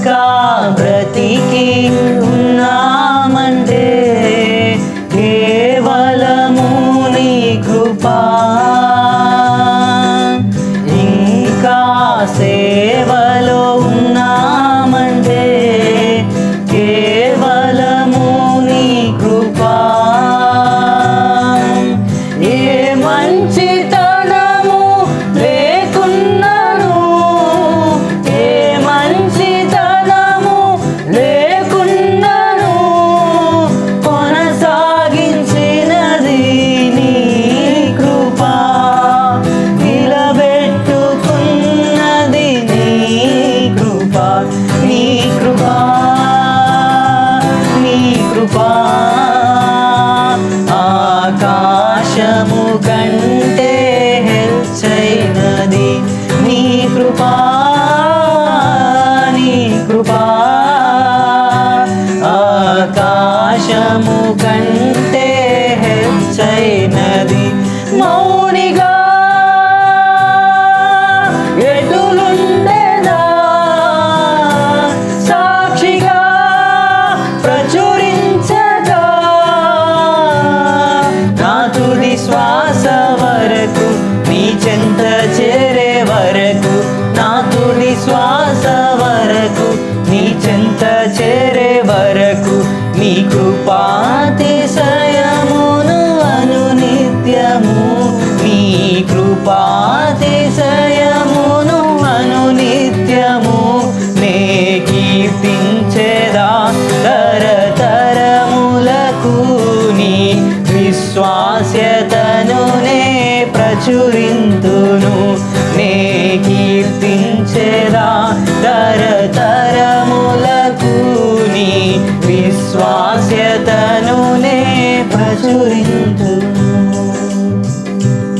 ఇంకా బ్రతికి ఉన్నామంటే కేవలము నీ కృపా. ఇంకా సేవలో ఉన్నామంటే కేవలము నీ కృపా. ఏ మంచితనము లేకున్నాను, ఏ మంచితనము లేకున్నాను, కొనసాగించినది నీ కృపా. నిలబెట్టుకున్నది నీ కృపా, నీ కృపా, నీ కృపా. ఆకాశము కంటే హెచ్చైనది నీ కృపా, నీ కృపా. ఆకాశము కంటే హెచ్చైనది. మౌనిగా ఎటులుండేదా, సాక్షిగా ప్రచురించగా, నా తుది శ్వాస వరకు నీ చెంత చేరే వరకు, నా తుది శ్వాస వరకు నీ చెంత చేరే వరకు నీ కృపాతిశయమును అనునిత్యము, నీ కృపాతిశయమును అనునిత్యము నే కీర్తించెదా తరతరములకు. నీ విశ్వాస్యతను నే ప్రచురింతును, నే కీర్తించెదా తరతరములకు. నీ విశ్వాస్యతను నే ప్రచురింతును.